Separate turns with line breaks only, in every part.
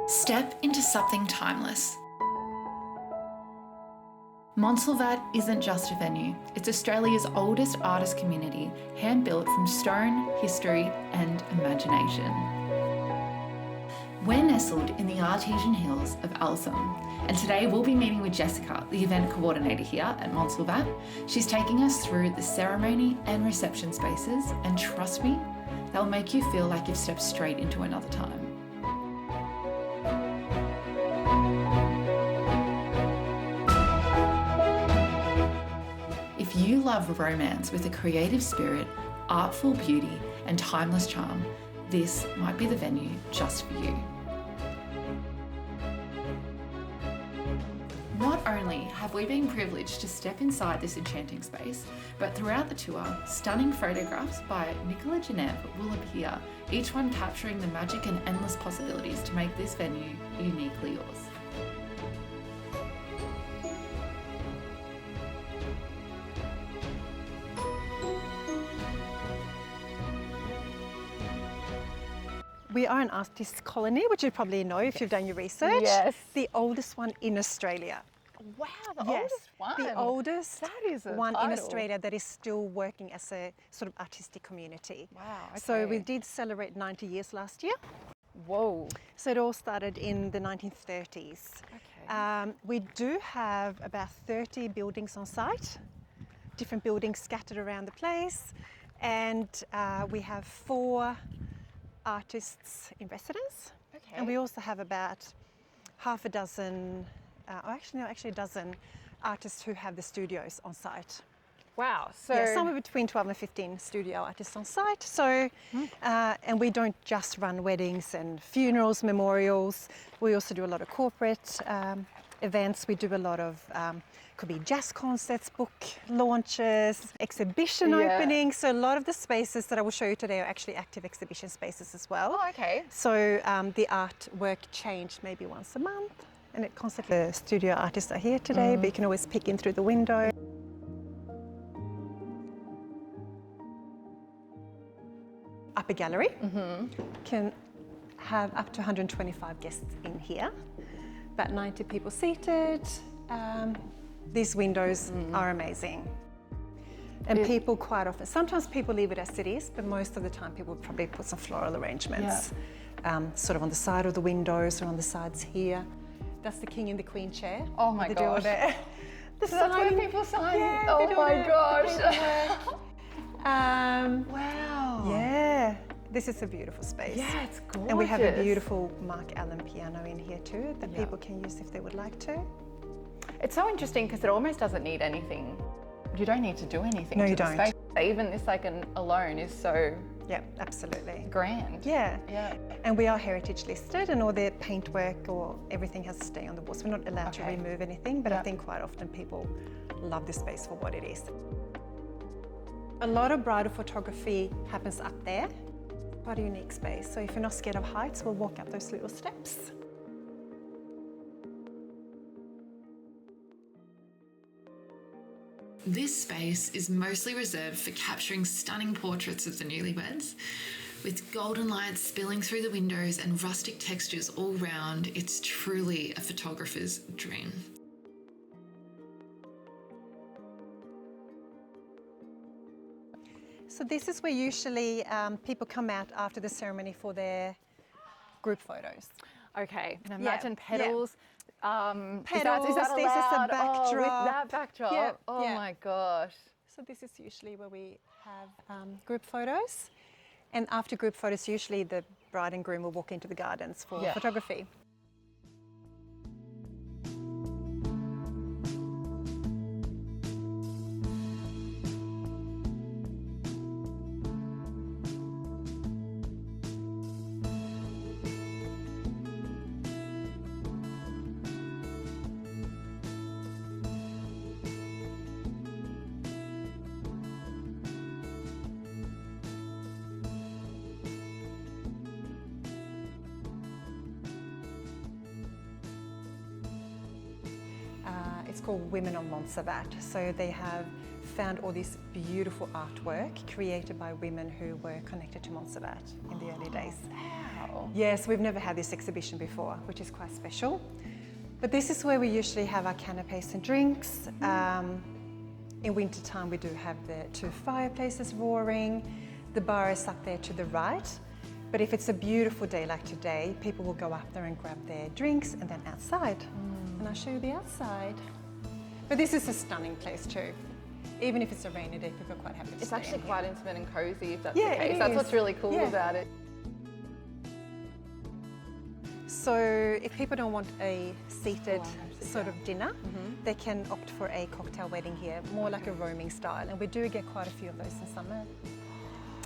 Step into something timeless. Montsalvat isn't just a venue, it's Australia's oldest artist community, hand-built from stone, history and imagination. We're nestled in the artesian hills of Alsam, and today we'll be meeting with Jessica, the event coordinator here at Montsalvat. She's taking us through the ceremony and reception spaces, and trust me, they'll make you feel like you've stepped straight into another time. If you love romance with a creative spirit, artful beauty and timeless charm, this might be the venue just for you. Not only have we been privileged to step inside this enchanting space, but throughout the tour, stunning photographs by Nicola Genev will appear, each one capturing the magic and endless possibilities to make this venue uniquely yours.
We are an artist colony, which you probably know if you've done your research.
Yes.
The oldest one in Australia.
Wow, the
Yes,
oldest one.
the oldest
That is a
one
title.
in Australia that is still working as a sort of artistic community.
Wow,
So we
okay.
did celebrate 90 years last year.
Whoa.
So it all started in the 1930s.
Okay.
We do have about 30 buildings on site, different buildings scattered around the place, and we have 4 artists in residence.
Okay.
And we also have about half a dozen, actually a dozen artists who have the studios on site.
Wow. So
Yeah, somewhere between 12 and 15 studio artists on site. So, and we don't just run weddings and funerals, memorials. We also do a lot of corporate events. We do a lot of, could be jazz concerts, book launches, exhibition openings. So a lot of the spaces that I will show you today are actually active exhibition spaces as well.
Oh, okay.
So the artwork changed maybe once a month, and it constantly, the studio artists are here today, but you can always peek in through the window. Upper gallery can have up to 125 guests in here, about 90 people seated. These windows are amazing. And people quite often, sometimes people leave it as it is, but most of the time people would probably put some floral arrangements, sort of on the side of the windows or on the sides here. That's the king and the queen chair.
Oh my
They do all
gosh.
their- the
So that's where
signing.
people sign.
Yeah,
Oh
they do all
my
their
gosh.
paperwork.
Wow.
Yeah, this is a beautiful space.
Yeah, it's gorgeous.
And we have a beautiful Mark Allen piano in here too that people can use if they would like to.
It's so interesting because it almost doesn't need anything. You don't need to do anything
No,
to
you
the
don't.
space. Even this alone is so
Yeah, absolutely.
grand.
Yeah.
Yeah.
And we are heritage listed, and all the paintwork or everything has to stay on the walls. We're not allowed to
Okay.
remove anything, but I think quite often people love the space for what it is. A lot of bridal photography happens up there. Quite a unique space. So if you're not scared of heights, we'll walk up those little steps.
This space is mostly reserved for capturing stunning portraits of the newlyweds. With golden lights spilling through the windows and rustic textures all round, it's truly a photographer's dream.
So this is where usually people come out after the ceremony for their group photos.
Okay. And imagine
Yeah.
petals.
Petals,
Is that
this is a
allowed? Oh, with
backdrop.
that backdrop.
Yeah,
Oh
yeah.
my gosh.
So this is usually where we have group photos. And after group photos, usually the bride and groom will walk into the gardens for photography. It's called Women on Montsalvat. So they have found all this beautiful artwork created by women who were connected to Montsalvat in the early days.
Wow.
Yes, we've never had this exhibition before, which is quite special. But this is where we usually have our canapes and drinks. In winter time, we do have the 2 fireplaces roaring. The bar is up there to the right. But if it's a beautiful day like today, people will go up there and grab their drinks and then outside. And I'll show you the outside. But this is a stunning place too. Even if it's a rainy day, people are quite happy to
It's
stay
actually
in
quite
here.
intimate and cozy, if that's
Yeah,
the case.
it
That's
is.
what's really cool
Yeah.
about it.
So if people don't want a seated sort of dinner, they can opt for a cocktail wedding here, more like a roaming style. And we do get quite a few of those in summer.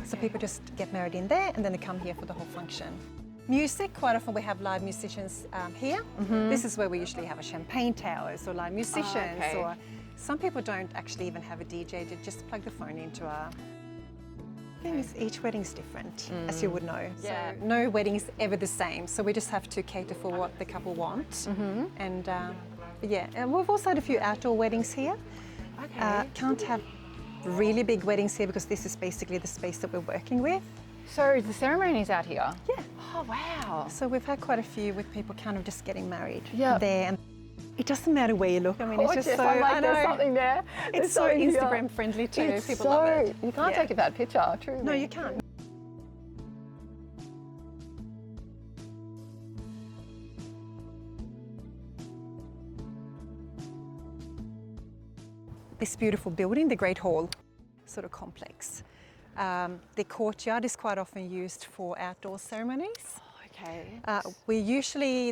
So people just get married in there and then they come here for the whole function. Music, quite often we have live musicians here. This is where we usually have a champagne towers or live musicians.
okay.
Or some people don't actually even have a DJ, they just plug the phone into our... The thing is, each wedding's different, as you would know.
Yeah.
So no wedding is ever the same. So we just have to cater for what the couple want. And yeah, and we've also had a few outdoor weddings here.
Okay.
Can't have really big weddings here because this is basically the space that we're working with.
So the ceremony's out here?
Yeah.
Oh, wow.
So we've had quite a few with people kind of just getting married
Yeah.
there. And it doesn't matter where you look. I mean, it's just
Gorgeous.
so,
I'm like,
I
there's
know.
something there.
It's
There's
so
something here.
Instagram friendly too.
It's
People
so,
love it.
you can't
Yeah.
take a bad picture, truly.
No, you can't. This beautiful building, the Great Hall, sort of complex. The courtyard is quite often used for outdoor ceremonies.
Okay.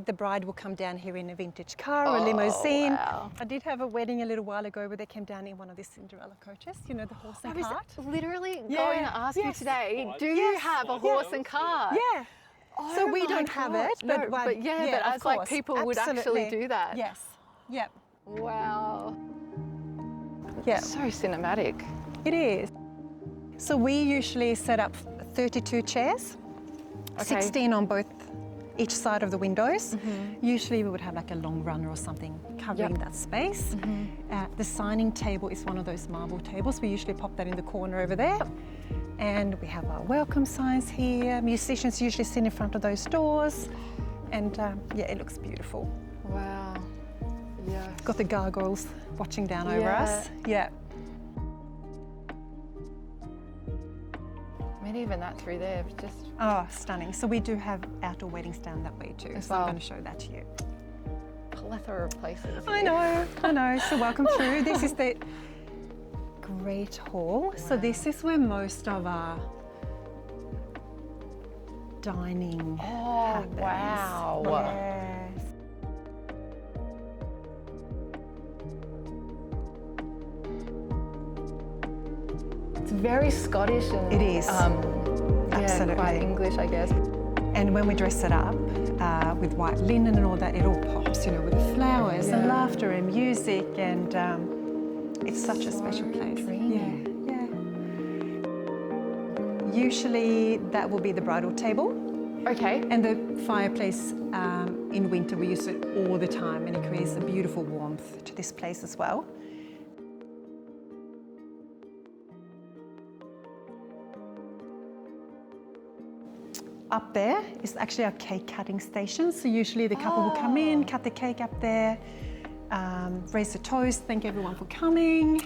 The bride will come down here in a vintage car or a limousine.
Wow.
I did have a wedding a little while ago where they came down in one of these Cinderella coaches, you know, the horse
I
and
was
cart.
literally
Yeah.
going to ask you
Yes.
today, do you
Yes.
have a horse and cart?
Yeah. So
Oh
we
my
don't have
God.
it,
No,
but,
but
of
as like
course.
people would actually
Absolutely.
do that.
Yes. Yep.
Wow.
Yeah.
So cinematic.
It is. So we usually set up 32 chairs, 16 on each side of the windows. Usually we would have like a long runner or something covering that space. The signing table is one of those marble tables. We usually pop that in the corner over there. And we have our welcome signs here. Musicians usually sit in front of those doors. And yeah, it looks beautiful.
Wow. Yeah.
Got the gargoyles watching down over
Yeah.
us. Yeah.
I mean, even that through there, it's just
Oh, stunning. So we do have outdoor weddings down that way too.
As
So I'm
well.
going to show that to you.
a plethora of places.
I
here.
know. So welcome through. This is the Great Hall. So this is where most of our dining happens.
wow.
Yes.
It's very Scottish and
It is.
yeah,
Absolutely.
quite English, I guess.
And when we dress it up with white linen and all that, it all pops, you know, with the flowers and laughter and music, and it's such a special place.
dreamy.
Yeah. Usually that will be the bridal table.
Okay.
And the fireplace in winter, we use it all the time, and it creates a beautiful warmth to this place as well. Up there is actually our cake cutting station. So usually the couple will come in, cut the cake up there, raise a toast, thank everyone for coming.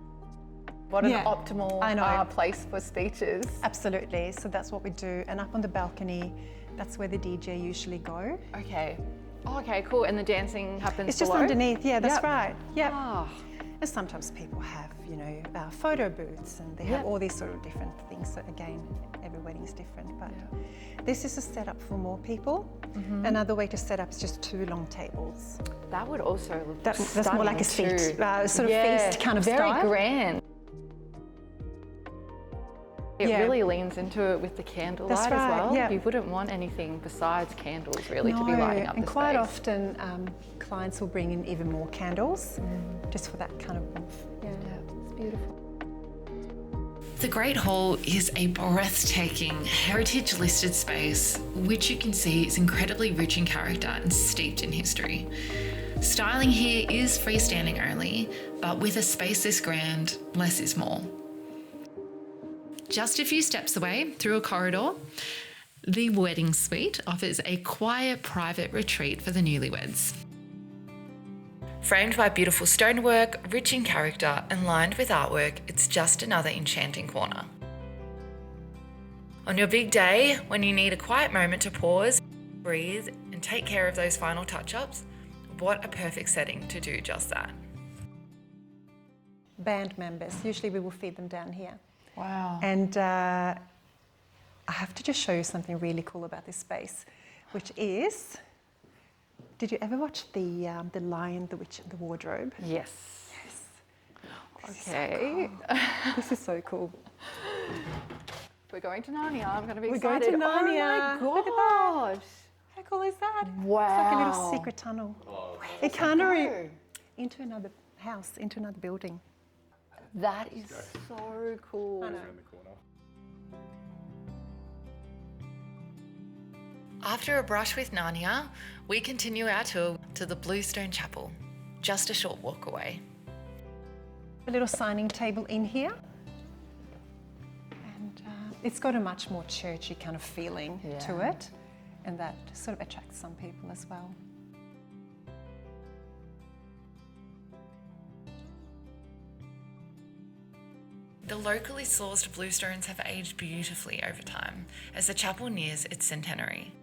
What an
Yeah,
optimal
I know.
place for speeches.
Absolutely, so that's what we do. And up on the balcony, that's where the DJ usually go.
Okay. Oh, okay, cool. And the dancing happens
It's just
below?
underneath, yeah, that's
Yep.
right. Yeah.
Oh,
And sometimes people have, you know, photo booths, and they have
Yep.
all these sort of different things. So again, every wedding's different, but this is a setup for more people. Another way to set up is just 2 long tables.
that would also look
That's more like a
stunning
seat,
too.
sort of feast kind of
very
style.
Very grand. It
Yeah.
really leans into it with the candlelight
That's
as
right,
well.
yeah.
You wouldn't want anything besides candles really to be lighting up
and
the
quite
space.
often clients will bring in even more candles, just for that kind of warmth.
Yeah, it's beautiful.
The Great Hall is a breathtaking heritage listed space which you can see is incredibly rich in character and steeped in history. Styling here is freestanding only, but with a space this grand, less is more. Just a few steps away through a corridor, the wedding suite offers a quiet, private retreat for the newlyweds. Framed by beautiful stonework, rich in character and lined with artwork, it's just another enchanting corner. On your big day, when you need a quiet moment to pause, breathe and take care of those final touch-ups, what a perfect setting to do just that.
Band members, usually we will feed them down here.
Wow.
And I have to just show you something really cool about this space, which is, did you ever watch the Lion, the Witch and the Wardrobe?
Yes.
Yes.
Okay.
This is so cool.
We're going to Narnia. I'm going to be
We're
excited.
going to Narnia.
Oh
Look at
my
that.
gosh.
How cool is that?
Wow.
It's like a little secret tunnel. It can't
go?
into another house, into another building.
That is so cool.
I know.
After a brush with Narnia, we continue our tour to the Bluestone Chapel, just a short walk away.
A little signing table in here. And it's got a much more churchy kind of feeling to it. And that sort of attracts some people as well.
The locally sourced bluestones have aged beautifully over time as the chapel nears its centenary.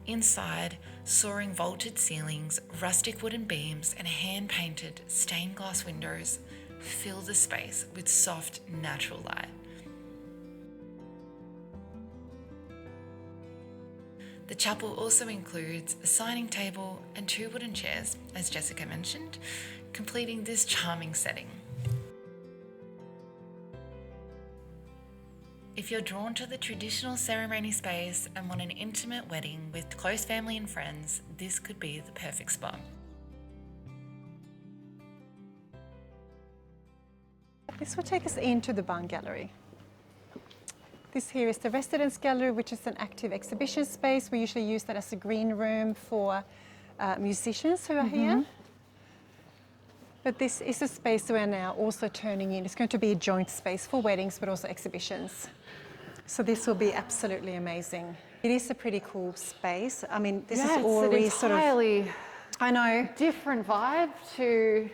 Inside, soaring vaulted ceilings, rustic wooden beams and hand-painted stained glass windows fill the space with soft, natural light. The chapel also includes a signing table and 2 wooden chairs, as Jessica mentioned, completing this charming setting. If you're drawn to the traditional ceremony space and want an intimate wedding with close family and friends, this could be the perfect spot.
This will take us into the barn gallery. This here is the residence gallery, which is an active exhibition space. We usually use that as a green room for musicians who are here. But this is a space we're now also turning in. It's going to be a joint space for weddings, but also exhibitions. So this will be absolutely amazing. It is a pretty cool space. I mean, this is already sort of...
entirely
I know.
different vibe to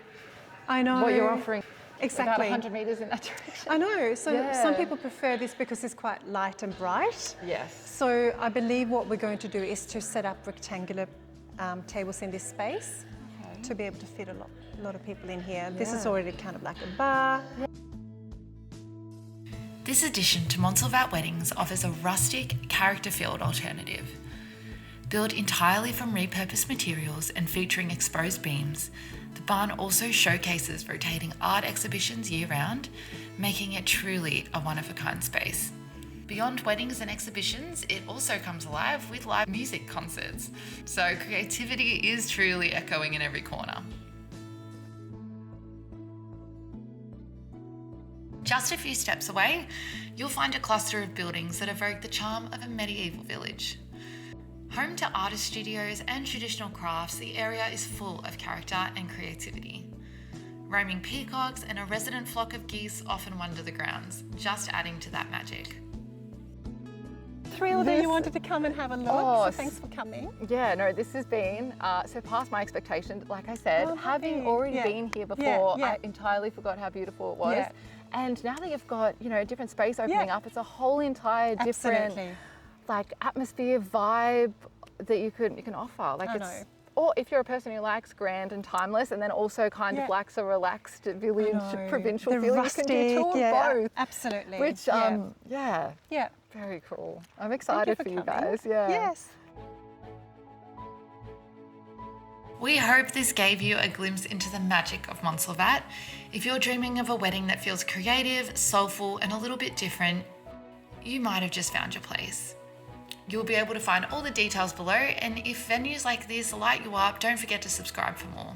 I know.
what you're offering.
Exactly.
About 100 metres in that direction.
I know. So some people prefer this because it's quite light and bright.
Yes.
So I believe what we're going to do is to set up rectangular tables in this space to be able to fit a lot of people in here. This is already kind of like a bar.
This addition to Montsalvat Weddings offers a rustic, character-filled alternative. Built entirely from repurposed materials and featuring exposed beams, the barn also showcases rotating art exhibitions year-round, making it truly a one-of-a-kind space. Beyond weddings and exhibitions, it also comes alive with live music concerts. So creativity is truly echoing in every corner. Just a few steps away, you'll find a cluster of buildings that evoke the charm of a medieval village. Home to artist studios and traditional crafts, the area is full of character and creativity. Roaming peacocks and a resident flock of geese often wander the grounds, just adding to that magic.
Thrilled that you wanted to come and have a look, so thanks for coming.
Yeah, no, this has been surpassed my expectations. Like I said, having already been here before, I entirely forgot how beautiful it was. And now that you've got, you know, a different space opening up, it's a whole entire different like atmosphere, vibe that you can offer. Like or if you're a person who likes grand and timeless and then also kind of likes a relaxed village, provincial feeling,
rustic,
you can do two of both.
Absolutely.
Which, very cool. I'm excited for you guys.
Yes.
We hope this gave you a glimpse into the magic of Montsalvat. If you're dreaming of a wedding that feels creative, soulful, and a little bit different, you might have just found your place. You'll be able to find all the details below, and if venues like this light you up, don't forget to subscribe for more.